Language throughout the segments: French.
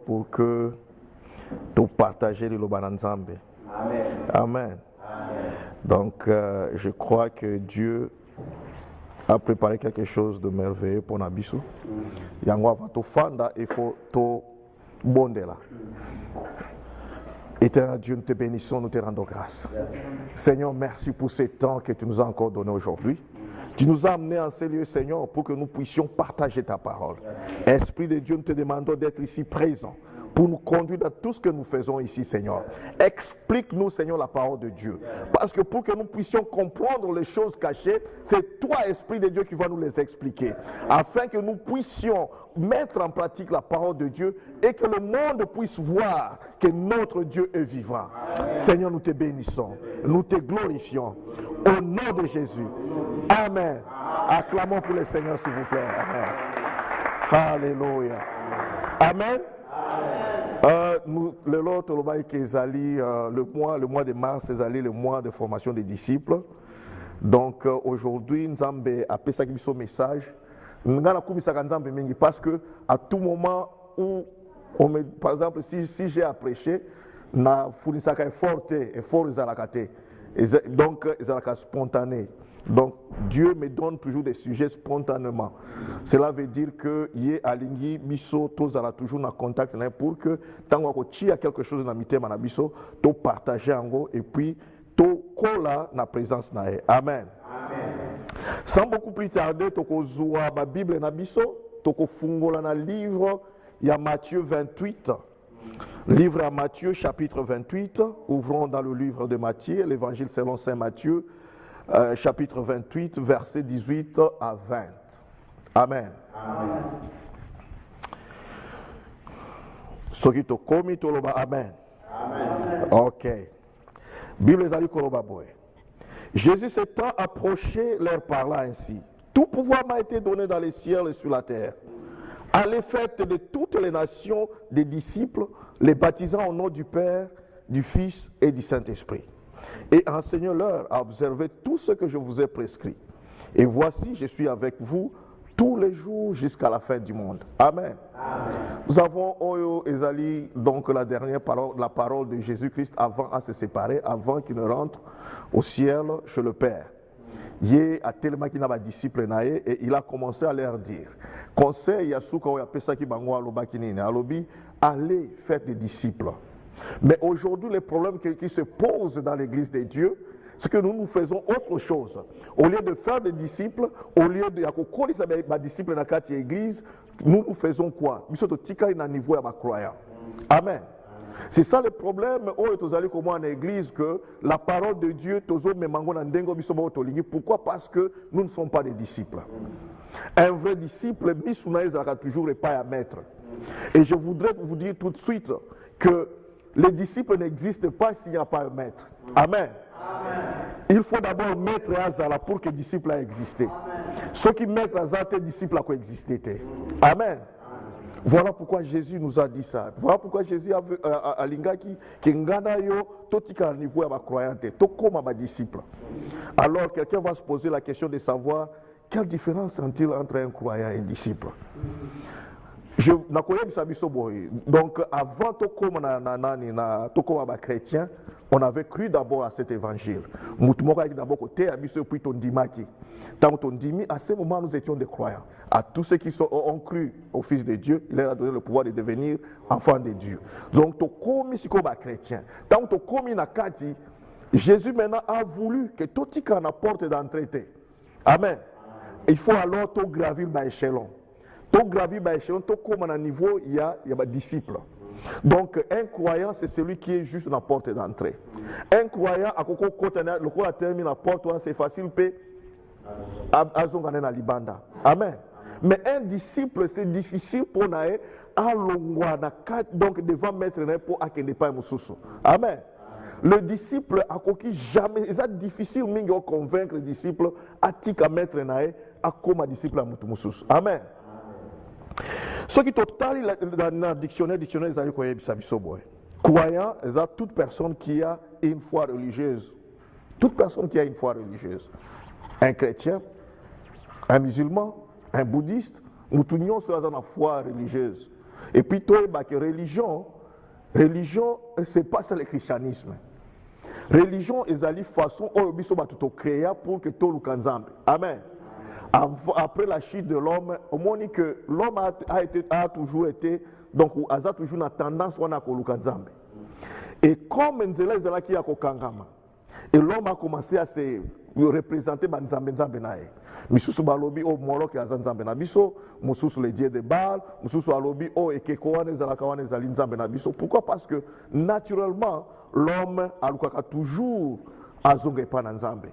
Pour que tu partages le Lobananzambe. Amen. Amen. Donc, je crois que Dieu a préparé quelque chose de merveilleux pour Nabisu. Yango va to fanda et faut to bondela. Éternel Dieu, nous te bénissons, nous te rendons grâce. Seigneur, merci pour ce temps que tu nous as encore donné aujourd'hui. Tu nous as amenés en ces lieux, Seigneur, pour que nous puissions partager ta parole. Esprit de Dieu, nous te demandons d'être ici présent pour nous conduire dans tout ce que nous faisons ici, Seigneur. Explique-nous, Seigneur, la parole de Dieu. Parce que pour que nous puissions comprendre les choses cachées, c'est toi, Esprit de Dieu, qui va nous les expliquer. Afin que nous puissions mettre en pratique la parole de Dieu et que le monde puisse voir que notre Dieu est vivant. Seigneur, nous te bénissons, nous te glorifions. Au nom de Jésus. Amen. Acclamons pour le Seigneur, s'il vous plaît. Amen. Alléluia. Amen. Le mois de mars, c'est le mois de formation des disciples. Donc aujourd'hui, nous avons appelé ça un message. Parce que à tout moment où, par exemple, si j'ai à prêcher, na fournisaka forte et fort donc ils spontané. Donc Dieu me donne toujours des sujets spontanément. Cela veut dire que yé alingi biso tozala toujours en contact pour que tant qu'on a quelque chose dans mitema na biso to partager ango et puis to kola na présence na. Amen. Sans beaucoup plus tarder, toko zoua ba Bible na biso, toko fungola na livre ya Matthieu 28. Livre à Matthieu, chapitre 28. Ouvrons dans le livre de Matthieu, l'évangile selon saint Matthieu, chapitre 28, versets 18 à 20. Amen. Amen. Sokito komi toloba amen. Amen. Ok. Bible zali koloba boy. Jésus s'étant approché, leur parla ainsi. Tout pouvoir m'a été donné dans les cieux et sur la terre. Allez faites de toutes les nations des disciples, les baptisant au nom du Père, du Fils et du Saint-Esprit. Et enseignez-leur à observer tout ce que je vous ai prescrit. Et voici, je suis avec vous tous les jours jusqu'à la fin du monde. Amen. Amen. Nous avons Oyo Ezali, donc la dernière parole, la parole de Jésus-Christ avant à se séparer, avant qu'il ne rentre au ciel chez le Père. Il a tellement qu'il n'a pas disciple et il a commencé à leur dire conseil yasuka o yapesa ki bango aloba kinini alobi allez faire des disciples. Mais aujourd'hui les problèmes qui se posent dans l'église de Dieu, c'est que nous faisons autre chose. Au lieu de faire des disciples, au lieu de yakokoli sa ba disciple na kati église, nous faisons quoi? Biso tika na niveau ya ba croyant. Amen. C'est ça le problème en église, que la parole de Dieu, pourquoi? Parce que nous ne sommes pas des disciples. Un vrai disciple, toujours pas à mettre. Et je voudrais vous dire tout de suite que les disciples n'existent pas s'il n'y a pas un maître. Amen. Il faut d'abord mettre Azala pour que le disciple ait existé. Ceux qui mettent Azala, tes disciples ont existé. Amen. Voilà pourquoi Jésus nous a dit ça. Voilà pourquoi Jésus a lingaki qui ngana yo totika niveau ya croyante, to comme ba disciple. Alors quelqu'un va se poser la question de savoir quelle différence est-il entre un croyant et un disciple. Donc avant to comme to comme ba chrétien, on avait cru d'abord à cet évangile. D'abord côté abiso puis tondimaki. Tant tondimi, à ce moment nous étions des croyants. À tous ceux qui ont cru au Fils de Dieu, il leur a donné le pouvoir de devenir enfants de Dieu. Donc to komi siko ba chrétien. Tant to komi na kati, Jésus maintenant a voulu que tout tika na porte d'entrée. Amen. Il faut alors to gravir ba échelon. To gravir ba échelon, to comme à niveau il y a ba disciple. Donc un croyant c'est celui qui est juste dans la porte d'entrée. Un croyant à koko kotana le ko termine la porte c'est facile pe azonga na libanda. Amen. Mais un disciple, c'est difficile pour nae alongwa na donc devant mettre na pour akende pa mususu. Amen. Le disciple a coquille jamais, c'est difficile de convaincre le disciple à tika mettre nae à comme disciple à mususu. Amen. Ce qui total dans le dictionnaire ils allaient koye bisabiso boy. Croyant, c'est toute personne qui a une foi religieuse. Toute personne qui a une foi religieuse. Un chrétien, un musulman, un bouddhiste, nous tous sommes dans la foi religieuse. Et puis, toi, que religion, ce n'est pas ça le christianisme. Religion, c'est la façon dont nous sommes créés pour que tout le monde. Amen. Après la chute de l'homme, au moins que l'homme a toujours été, donc, il a toujours une tendance à faire. Et comme Nzela est là qui a kokangama, et l'homme a commencé à se représenter Nzambe nae. Misusu balobi o moloki azanzambe na biso, mususu le dieu de Baal, mususu alobi o ekekoane zalakawane zalinzambe na biso. Pourquoi? Parce que naturellement l'homme alukaka toujours azonge pa na nzambe.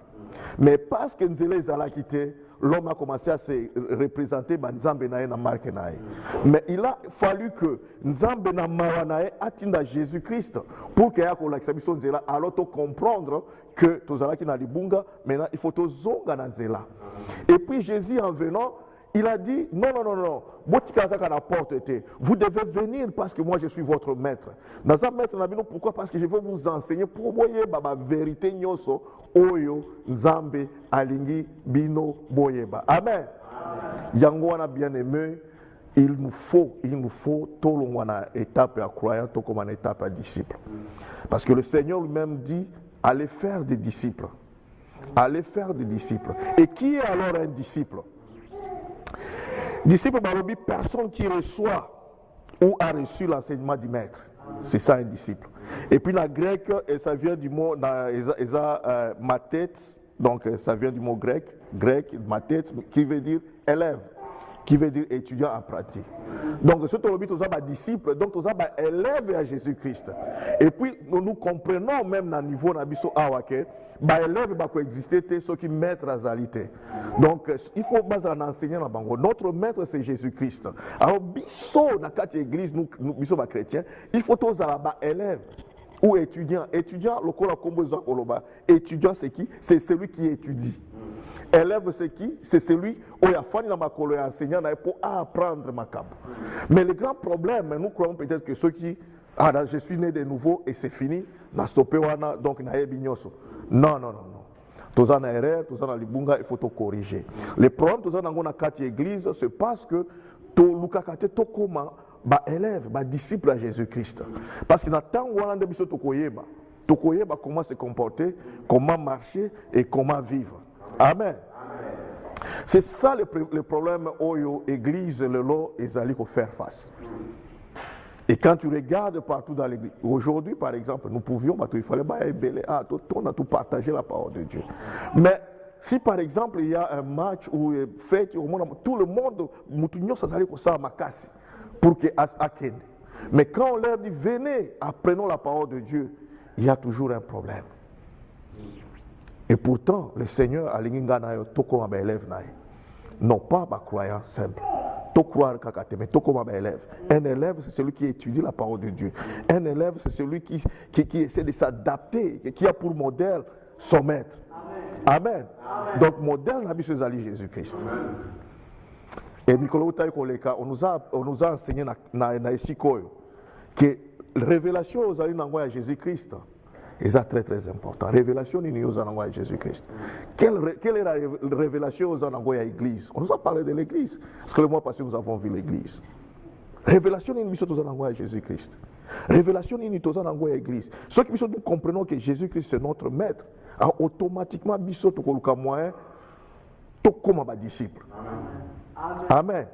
Mais parce que Nzela ezala quitté, l'homme a commencé à se représenter Nzambe nae na marque nae. Mais il a fallu que Nzambe na mawa nae atinda Jésus-Christ pour que yako la kisabiso Nzela alors to comprendre que tozala ki na libunga, maintenant il faut tozonga na Nzela. Et puis Jésus en venant, il a dit non, vous devez venir parce que moi je suis votre maître. Pourquoi? Parce que je veux vous enseigner pour voir la vérité nyoso oyo nzambe alingi bino boyeba. Amen. Yangoana bien aimé, il nous faut tout le monde étape à croyant, tout comme une étape à disciple. Parce que le Seigneur lui-même dit allez faire des disciples. Allez faire des disciples. Et qui est alors un disciple? Disciple, personne qui reçoit ou a reçu l'enseignement du maître. C'est ça un disciple. Et puis la grec, ça vient du mot mathète, donc ça vient du mot grec, mathète, qui veut dire élève, qui veut dire étudiant en pratique. Donc ce que nous avons disciple, donc nous avons élève à Jésus-Christ. Et puis nous comprenons même dans le niveau nabiso awake, élève va coexister ceux qui maître à zalité. Donc il faut en enseigner dans bango. Notre maître c'est Jésus-Christ. Alors biso dans quatre églises nous biso ba chrétiens, il faut tous là-bas élève ou étudiant. Étudiant le kola komboza koloba. Étudiant c'est qui? C'est celui qui étudie. Élève c'est qui? C'est celui où il y a fallu dans ma colo enseignant pour apprendre ma cap. Mais le grand problème, nous croyons peut-être que ceux qui je suis né de nouveau et c'est fini, na stoppé wana donc na yebinyoso. Non. Tous en erreur, tous en libunga, il faut tout corriger. Le problème tous en na quatre églises, c'est parce que tout lukakate to koma ba élève, ba disciple à Jésus-Christ. Parce que na temps wana de biso to koyeba comment se comporter, comment marcher et comment vivre. Amen. C'est ça le problème où l'église, le lot, ils allaient faire face. Et quand tu regardes partout dans l'église, aujourd'hui par exemple, nous pouvions, il fallait on a tout partagé la parole de Dieu. Mais si par exemple il y a un match où fait tout le monde, ça allait ça à Makassi pour que Akende. Mais quand on leur dit venez, apprenons la parole de Dieu, il y a toujours un problème. Et pourtant, le Seigneur a l'ingana to comme élève non pas un croyant simple. To croire kakate, mais to comme élève. Un élève, c'est celui qui étudie la parole de Dieu. Un élève, c'est celui qui essaie de s'adapter, qui a pour modèle son maître. Amen. Donc, modèle n'a pas Ali Jésus-Christ. Et Nicolas Koleka, on nous a enseigné que la révélation aux alliés à Jésus-Christ, et ça très très important. Révélation aux Anangoya à Jésus-Christ. Quelle est la révélation aux Anangoya à l'Église? On nous a parlé de l'Église. Parce que le mois passé, nous avons vu l'Église. Révélation aux Anangoya à Jésus-Christ. Révélation aux Anangoya à l'Église. Ceux qui nous comprenons que Jésus-Christ c'est notre maître, alors automatiquement, nous avons moyen tout comme un disciple. Amen.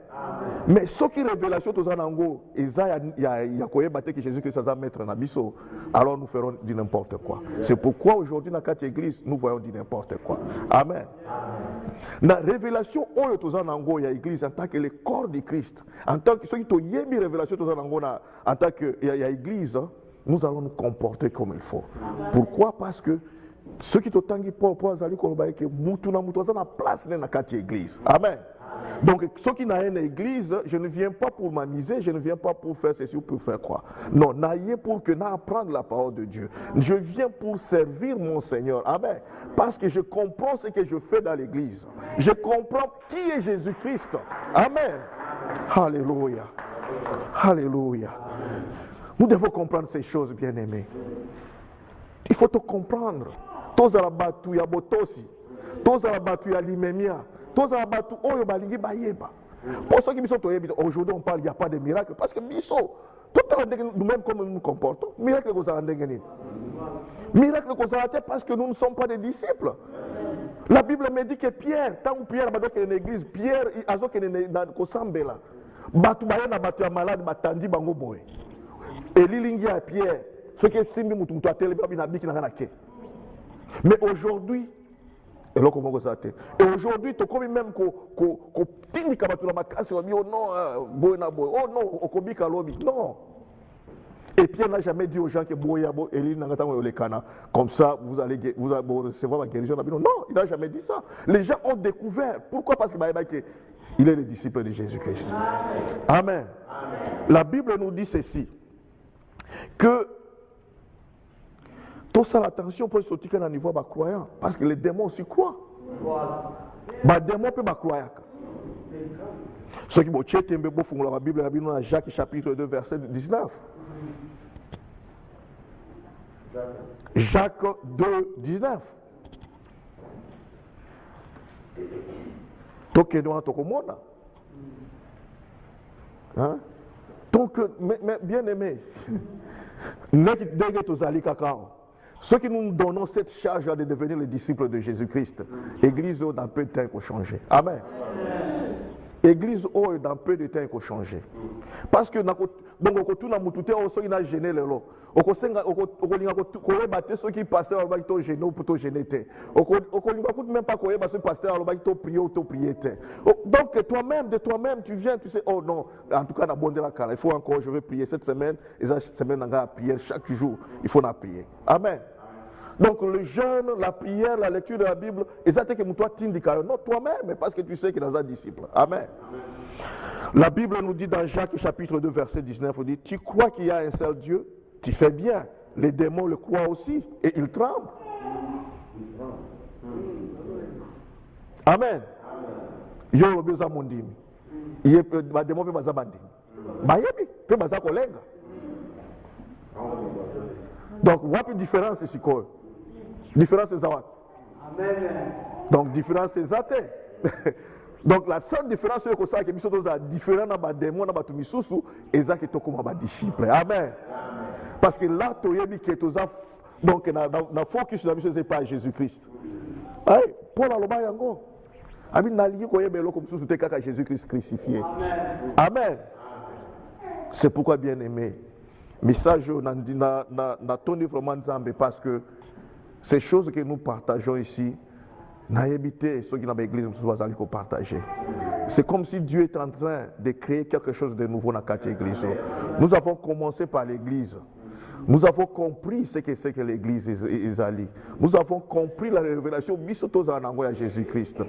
Mais ce qui révélation aux Anango, il y a que Jésus-Christ est maître dans biso, alors nous ferons du n'importe quoi. C'est pourquoi aujourd'hui dans quatre églises, nous voyons du n'importe quoi. Amen. La révélation aux Anango, il y a l'église en tant que le corps de Christ, en tant que ceux qui ont une révélation aux Anango en tant que il y a l'église, nous allons nous comporter comme il faut. Pourquoi? Parce que Ceux qui t'otangi pour azali koloba que mutu na mutu na place na kati église. Amen. Donc, ceux qui n'ont une église, je ne viens pas pour m'amuser, je ne viens pas pour faire ceci ou pour faire quoi. Non, n'ayez pour que n'apprendre la parole de Dieu. Je viens pour servir mon Seigneur. Amen. Parce que je comprends ce que je fais dans l'église. Je comprends qui est Jésus-Christ. Amen. Alléluia. Alléluia. Nous devons comprendre ces choses, bien-aimés. Il faut te comprendre. Tous à la batu ya botosi. Tous à la batu ya limemia. Tous à la batu oyo balingi bayeba. Pour ceux qui me sont aujourd'hui, on parle, il n'y a pas de miracle. Parce que biso, tout nous-mêmes comme nous nous comportons, miracle que vous avez. Miracle que vous avez parce que nous ne sommes pas des disciples. La Bible me dit que Pierre, tant que Pierre est dans l'église, Pierre, il a dans Kosambela. Batu baye na batu ya malade, batandi bango boy. Et lilingi à Pierre, ce qui est simbi mutu mutu atele babi na biki na kanake. Mais aujourd'hui, et aujourd'hui, tu as même non. Et Pierre n'a jamais dit aux gens que comme ça, vous allez recevoir la guérison. Non, il n'a jamais dit ça. Les gens ont découvert. Pourquoi? Parce qu'il est le disciple de Jésus-Christ. Amen. La Bible nous dit ceci, que tout ça, l'attention pour sortir à un niveau de croyant. Parce que les démons aussi croient. Les démons peuvent croire. Ce qui est la Bible, dans Jacques chapitre 2, verset 19. Jacques 2, 19. Donc, bien aimé, ceux qui nous donnons cette charge de devenir les disciples de Jésus-Christ, l'église dans peu de temps qu'on change. Amen. L'église dans peu de temps qu'on change. Parce que donc on a mututé ceux qui n'a gêné les lots. On battre ceux qui passaient au bateau gêné ou plutôt gêné. On même pas qu'on parce que pasteur au bateau prier ou prier. Donc toi-même de toi-même tu viens tu sais oh non en tout cas dans bon de la cara il faut encore je vais prier cette semaine et cette semaine on va prier chaque jour il faut la prier. Amen. Donc le jeûne, la prière, la lecture de la Bible, exactement que toi t'indiques non toi-même, parce que tu sais qu'il est un disciple. Amen. La Bible nous dit dans Jacques chapitre 2 verset 19, on dit tu crois qu'il y a un seul Dieu, tu fais bien. Les démons le croient aussi et ils tremblent. Amen. Yo le besoin mondimi. Il est ba démon pe baza bandi. Ba yebi pe baza kolenga. Donc, wapi différence ici quoi? Différence c'est ça. Amen. Donc, différence c'est ça. Donc, la seule différence c'est que ça que biso toza différent na ba démon na ba tumisusu eza que to comme ba disciple. Amen. Parce que là to yebi que toza donc na focus na biso c'est pas Jésus-Christ. Hey, Paul aloba yango. Abi na lié ko yebelo comme susu te kaka Jésus-Christ crucifié. Amen. C'est pourquoi bien aimé message na toni vraiment Nzambe parce que ces choses que nous partageons ici n'a évité ceux qui dans l'église nous partager. C'est comme si Dieu est en train de créer quelque chose de nouveau dans cette église. Nous avons commencé par l'église. Nous avons compris ce que c'est que l'église Isali. Nous avons compris la révélation à Jésus-Christ.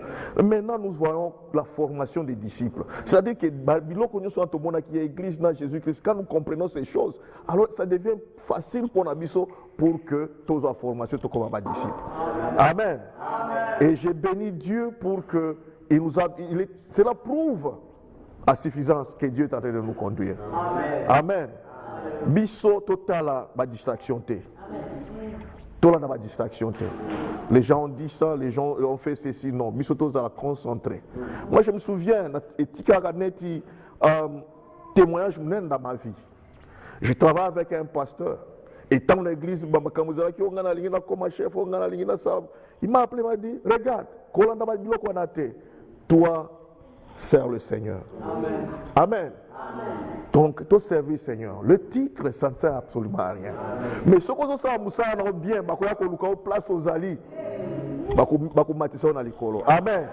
Maintenant, nous voyons la formation des disciples. C'est-à-dire que qui est l'église dans Jésus-Christ, quand nous comprenons ces choses, alors ça devient facile pour nous pour que tous la formation comme un disciple. Amen. Et j'ai béni Dieu pour que cela prouve à suffisance que Dieu est en train de nous conduire. Amen. Biso totala ba distraction té. Tola na ba distraction té. Les gens ont dit ça, les gens ont fait ceci, non. Biso tozala concentré. Moi je me souviens etika kaneti témoignage dans ma vie. Je travaille avec un pasteur et dans l'église bamakamuzala ki ongana lingina comme chef ongana lingina ça. Il m'a appelé m'a dit regarde, kolanda ba biloko na té. Toi sers le Seigneur. Amen. Amen. Donc, ton service, Seigneur, le titre, ça ne sert absolument à rien. Mais ce qu'on sait, c'est bien, place aux alliés, amen.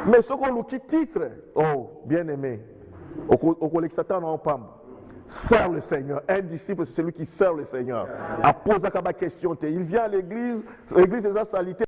Mais ce qu'on nous titre, oh, bien aimé, au collègue Satan en pam, sert le Seigneur. Un disciple, c'est celui qui sert le Seigneur. A posé la question. Il vient à l'église est sa salité.